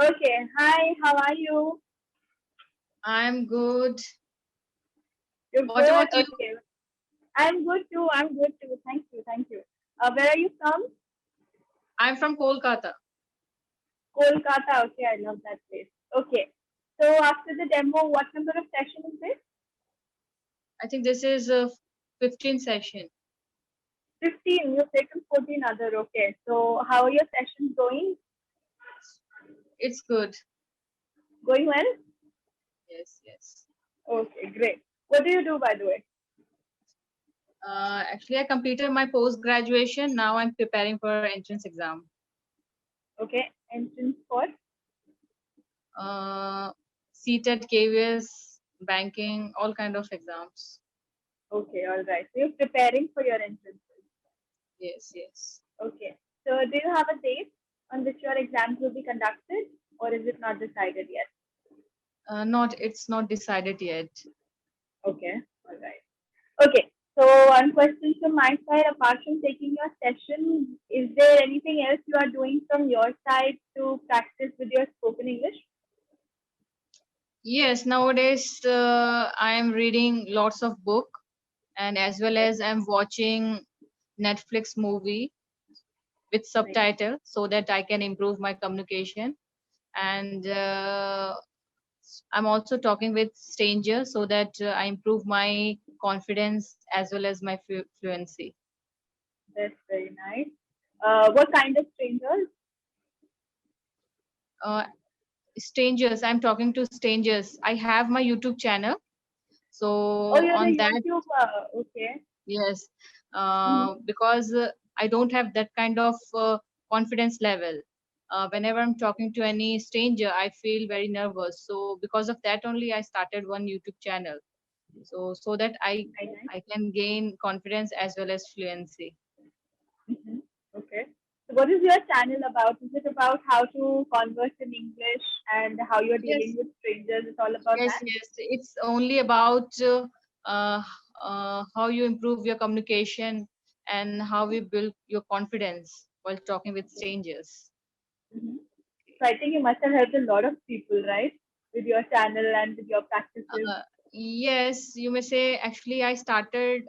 Okay. Hi, how are you? I'm good. You're What good? about you? Okay. I'm good too. I'm good too. Thank you. Thank you. Where are you from? I'm from Kolkata. Kolkata. Okay, I love that place. Okay. So after the demo, what number of session is this? I think this is a 15 session. 15. You've taken 14 other. Okay. So how are your sessions going? It's good. Going well? Yes, yes. Okay, great. What do you do, by the way? Actually, I completed my post graduation. Now I'm preparing for entrance exam. Okay. Entrance for? Uh, CTET, KVS, banking, all kind of exams. Okay, all right. So you're preparing for your entrance. Yes, yes. Okay. So do you have a date on which your exams will be conducted, or is it not decided yet? It's not decided yet. Okay. All right. Okay. So one question from my side, apart from taking your session, is there anything else you are doing from your side to practice with your spoken English? Yes, nowadays I am reading lots of book and as well Okay. as I'm watching Netflix movie with Nice. subtitle so that I can improve my communication. And I'm also talking with strangers so that I improve my confidence as well as my fluency. That's very nice. What kind of strangers? Uh, Strangers, I'm talking to strangers. I have my YouTube channel. Oh, So you're on a that, YouTuber. Okay. yes, Mm-hmm. because I don't have that kind of confidence level. Whenever I'm talking to any stranger, I feel very nervous. So because of that only, I started one YouTube channel. So that Very nice. I can gain confidence as well as fluency. Mm-hmm. Okay. So what is your channel about? Is it about how to converse in English and how you're dealing Yes, with strangers? It's all about yes, that? yes. It's only about uh, how you improve your communication and how you build your confidence while talking with strangers. Mm-hmm. So I think you must have helped a lot of people, right? With your channel and with your practices. Uh, yes, you may say actually I started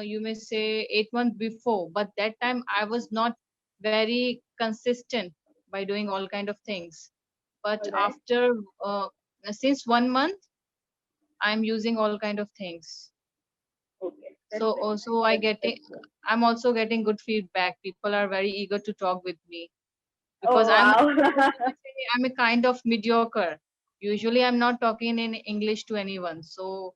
you may say 8 months before, but that time I was not very consistent by doing all kind of things. But All right. after since 1 month, I'm using all kind of things. Okay. That's So very nice. also That's good. I'm also getting good feedback. People are very eager to talk with me because Oh I'm, wow. you may say, I'm a kind of mediocre. Usually I'm not talking in English to anyone. So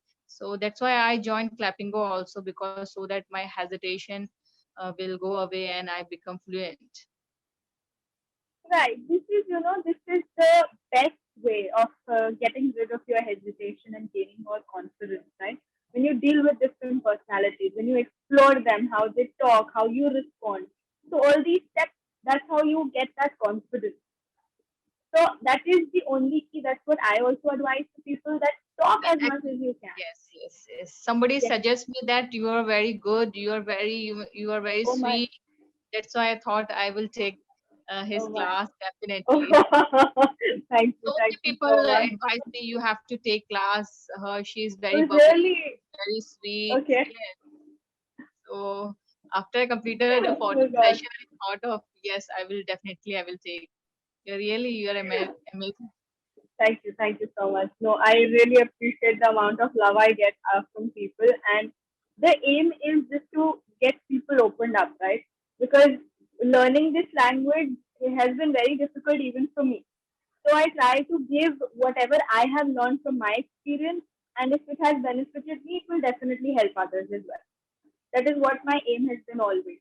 that's why I joined Clappingo also, because so that my hesitation will go away and I become fluent. Right. This is the best way of getting rid of your hesitation and gaining more confidence, right? When you deal with different personalities, when you explore them, how they talk, how you respond. So all these steps, that's how you get that confidence. So that is the only key. That's what I also advise to people, that talk as much as you can. Yes, yes, yes. Somebody Yes. suggests me that you are very good, you are very Oh my. sweet. That's why I thought I will take his Oh my. class Oh, definitely. thank you. So Thank many you people so much. advise me you have to take class. She is very Oh, bubbly, really? very sweet. Okay. Yes. So after I completed the Oh 14th God. session, I thought of yes, I will take. You are amazing. Thank you. Thank you so much. No, I really appreciate the amount of love I get from people. And the aim is just to get people opened up, right? Because learning this language has been very difficult even for me. So I try to give whatever I have learned from my experience. And if it has benefited me, it will definitely help others as well. That is what my aim has been always,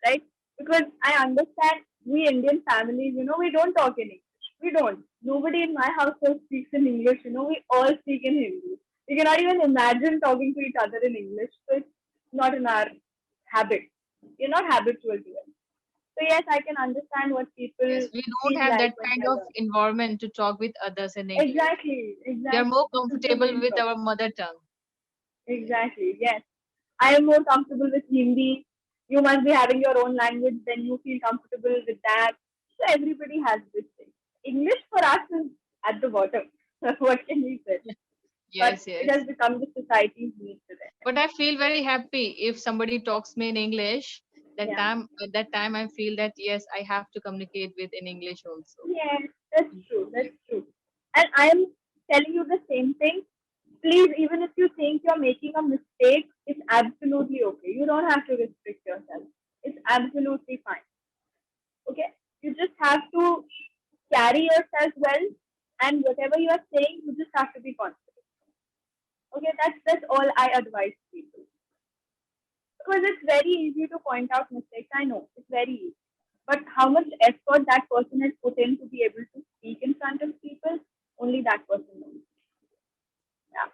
right? Because I understand we Indian families, we don't talk in English. We don't. Nobody in my household speaks in English. We all speak in Hindi. We cannot even imagine talking to each other in English. So it's not in our habit. We're not habitual to it. So yes, I can understand what people Yes, we don't feel have like that when kind they're of learning. environment to talk with others in English. Exactly, We are more exactly. This is the comfortable main with problem. our mother tongue. Exactly, yes. I am more comfortable with Hindi. You must be having your own language, then you feel comfortable with that. So everybody has this thing. English for us is at the bottom. What can we say? But Yes, it has yes. become the society's need today. But I feel very happy if somebody talks me in English. Yeah. That time I feel that yes, I have to communicate with in English also. Yes, that's true. That's true. And I am telling you the same thing. Please, even if you think you're making a mistake, it's absolutely okay. You don't have to restrict yourself. It's absolutely fine. Okay? You just have to carry yourself well, and whatever you are saying, you just have to be confident. Okay? That's all I advise people. Because it's very easy to point out mistakes. I know it's very easy. But how much effort that person has put in to be able to speak in front of people, only that person knows. Yeah.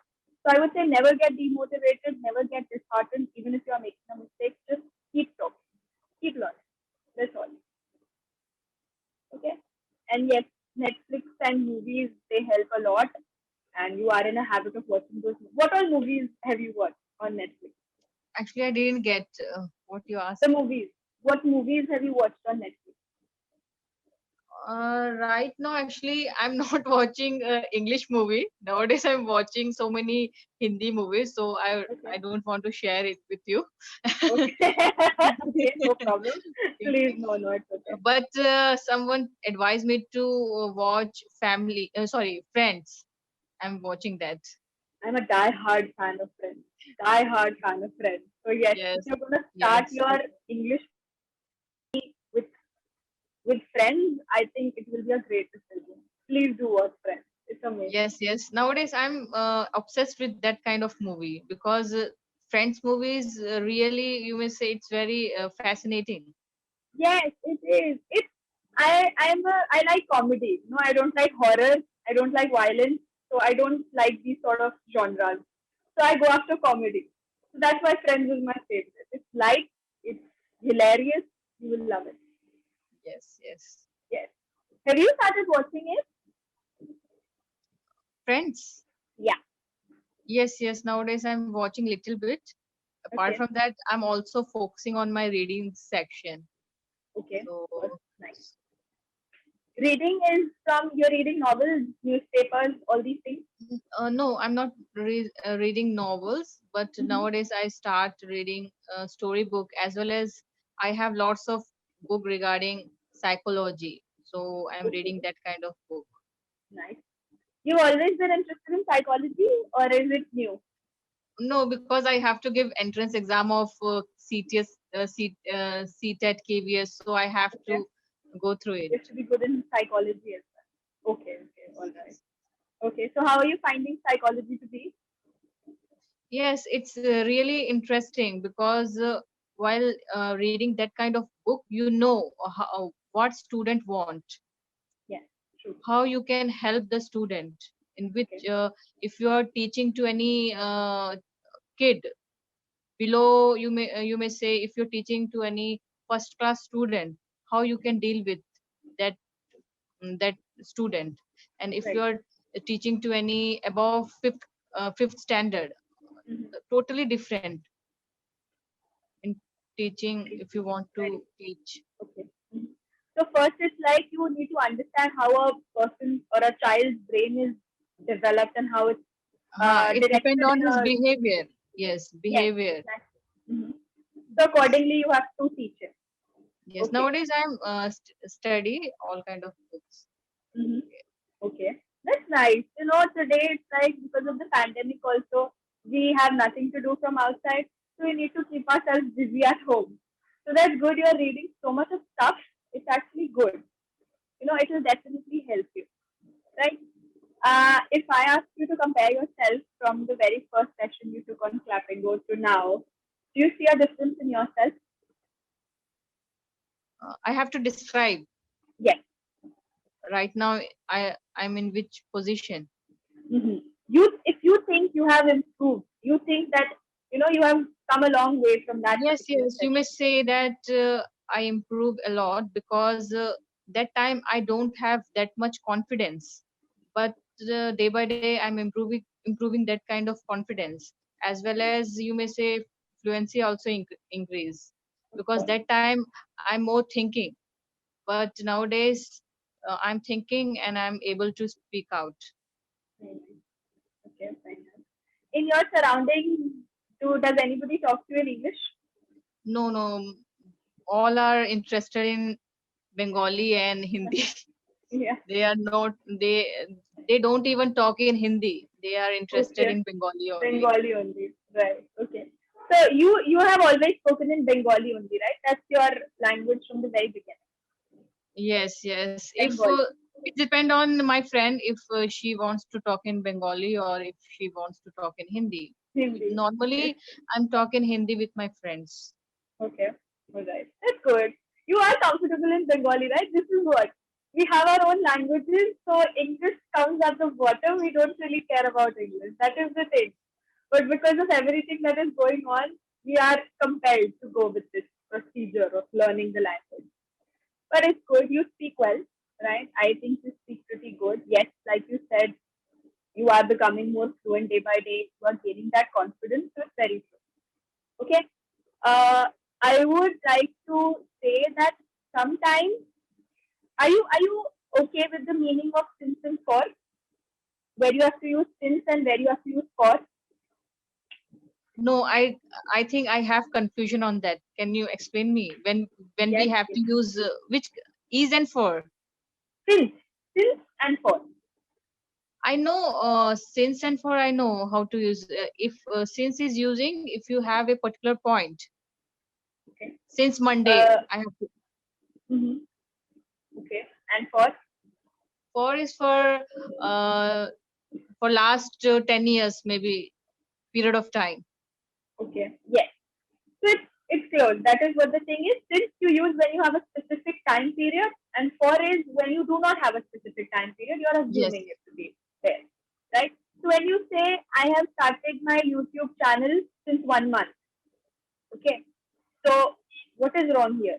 So I would say never get demotivated, never get disheartened, even if you are making a mistake. Just keep talking, keep learning. That's all. Okay. And yes, Netflix and movies, they help a lot. And you are in a habit of watching those. What all movies have you watched on Netflix? Actually, I didn't get what you The asked. movies. What movies have you watched on Netflix? Right now, actually, I'm not watching English movie. Nowadays, I'm watching so many Hindi movies, so I Okay. don't want to share it with you. Okay. Okay, no problem. Please, no, no, it's okay. But someone advised me to watch Friends. I'm watching that. I'm a die-hard fan of Friends. Die-hard fan of Friends. So yes, if Yes, you're gonna start yes, your English with with Friends, I think it will be a great decision. Please do watch Friends. It's amazing. yes. Nowadays, I'm obsessed with that kind of movie because Friends movies really, you may say, it's very fascinating. Yes, it is. It's I like comedy. No, I don't like horror. I don't like violence. So I don't like these sort of genres. So I go after comedy. So that's why Friends is my favorite. It's light. It's hilarious. You will love it. Yes, yes. Yes. Have you started watching it? Friends. Yeah. Yes. Nowadays, I'm watching little bit. Apart Okay. from that, I'm also focusing on my reading section. Okay. So, Good. Nice. Reading is from you're reading novels, newspapers, all these things. no, I'm not reading novels, but Mm-hmm. nowadays I start reading storybook as well as I have lots of book regarding psychology. So I'm Okay. reading that kind of book. Nice. You always been interested in psychology, or is it new? No, because I have to give entrance exam of CTS, CTET, KVS, so I have Okay. to go through it. You have to be good in psychology as well. Okay. Okay. All Yes, right. yes. Okay. So how are you finding psychology to be? Yes, it's really interesting because while reading that kind of book, you know what student want, Yes. True. how you can help the student. In which, Okay. if you are teaching to any kid below, you may say if you're teaching to any first class student, how you can deal with that that student, and if Right. you're teaching to any above fifth standard, Mm-hmm. totally different in teaching Very if you true. want Very to teach. okay. Mhm. So first, it's like you need to understand how a person or a child's brain is developed and how it's It depends directed on in his a behavior. Yes, yes, behavior. exactly. So accordingly, you have to teach it. Yes, Okay. nowadays I'm study all kind of books. hmm Okay. That's nice. Today it's like because of the pandemic also, we have nothing to do from outside. So we need to keep ourselves busy at home. So that's good. You're reading so much of stuff. It's actually good. It will definitely help you. Right? If I ask you to compare yourself from the very first session you took on clapping go to now, do you see a difference in yourself? I have to describe Yes. right now. I'm in which position. hmm if you think you have improved, you think that you have come a long way from that Yes, particular yes. You may session. say that I improve a lot because that time I don't have that much confidence. But day by day, I'm improving that kind of confidence, as well as you may say fluency also increase because Okay. that time I'm more thinking. but nowadays I'm thinking and I'm able to speak out. Okay, fine. In your surroundings, does anybody talk to you in English? No, no, all are interested in Bengali and Hindi. Yeah. They are not, they don't even talk in Hindi. They are interested Okay. in Bengali only. Bengali only. Right. Okay. So you have always spoken in Bengali only, right? That's your language from the very beginning. Yes, yes. If Bengali. it depend on my friend if she wants to talk in Bengali or if she wants to talk in Hindi. Hindi. Okay. Normally, I'm talking Hindi with my friends. Okay. All right. That's good. You are comfortable in Bengali, right? This is what we have our own languages, so English comes at the bottom. We don't really care about English. That is the thing. But because of everything that is going on, we are compelled to go with this procedure of learning the language. But it's good. You speak well, right? I think you speak pretty good. Yes, like you said, you are becoming more fluent day by day. You are gaining that confidence. So it's very true. Okay. Uh, I would like to say that sometimes are you okay with the meaning of since and for, where you have to use since and where you have to use for? No, I think I have confusion on that. Can you explain me when we Yes, have yes. to use which is and for? Since, since and for. I know since and for I know how to use. If since is using if you have a particular point. Okay. Since Monday, Uh, I have to. mhm. Okay. And for. For is uh, for last 10 years maybe period of time. Okay. Yes. So it's close. That is what the thing is. Since you use when you have a specific time period, and for is when you do not have a specific time period, you are Yes. assuming it to be there, right? So when you say I have started my YouTube channel since 1 month, okay. So what is wrong here?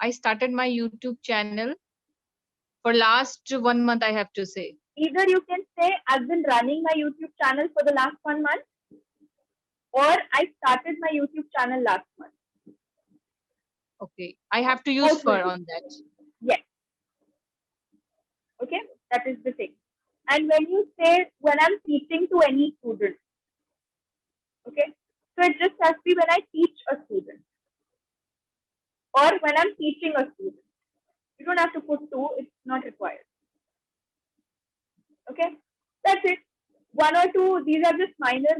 I started my YouTube channel for last 1 month. I have to say. Either you can say I've been running my YouTube channel for the last 1 month, or I started my YouTube channel last month. Okay, I have to use Both will for do. on that. Yes. Okay. That is the thing. And when you say when I'm teaching to any student, okay, so it just has to be when I teach a student or when I'm teaching a student. You don't have to put two, it's not required. Okay, that's it. One or two, these are just minor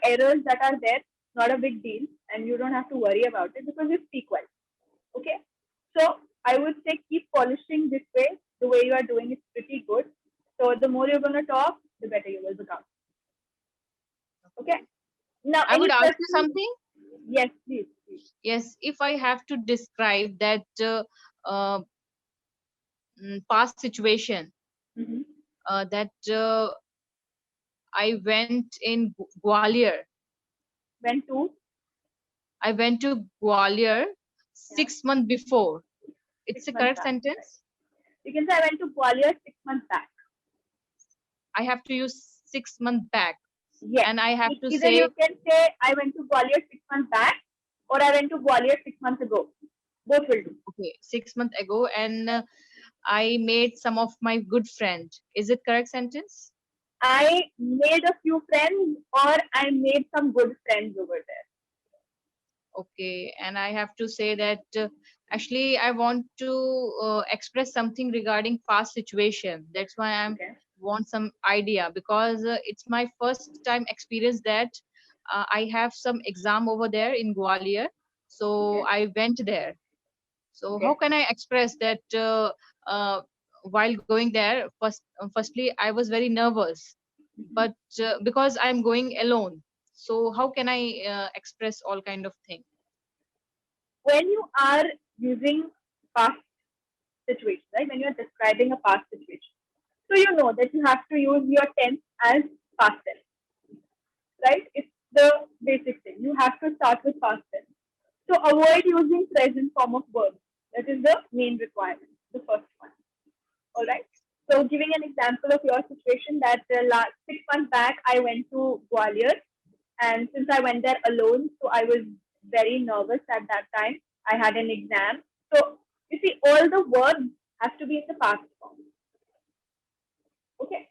errors that are there, not a big deal, and you don't have to worry about it because you speak well. Okay, so I would say keep polishing this way. The way you are doing is pretty good. So the more you're going to talk, the better you will become. Okay, now I would any ask you questions? something. Yes, please. Yes, if I have to describe that uh, past situation Mm-hmm. that I went in Gwalior. When to? I went to Gwalior Yeah, 6 months before. It's six a months correct back. Right. sentence. You can say I went to Gwalior 6 months back. I have to use 6 months back, Yes. and I have to Either you say can say I went to Gwalior 6 months back or I went to Gwalior 6 months ago. Both will do. okay 6 months ago, and I made some of my good friend. Is it correct sentence? I made a few friends or I made some good friends over there. Okay, and I have to say that actually I want to express something regarding past situation. That's why I'm Okay. want some idea because it's my first time experience that I have some exam over there in Gwalior, so Okay. I went there. So how Okay. can I express that while going there? Firstly, I was very nervous, Mhm. but because I'm going alone, so how can I express all kind of thing? When you are using past situation, right? When you are describing a past situation, so you know that you have to use your tense as past tense, right? It's the basic thing. You have to start with past tense. So avoid using present form of verbs. That is the main requirement, the first one. All right. So giving an example of your situation that last 6 months back I went to Gwalior, and since I went there alone, so I was very nervous at that time. I had an exam. So you see, all the verbs have to be in the past form. Okay.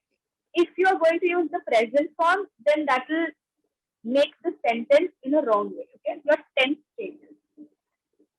If you are going to use the present form, then that will make the sentence in a wrong way. Okay. Your tense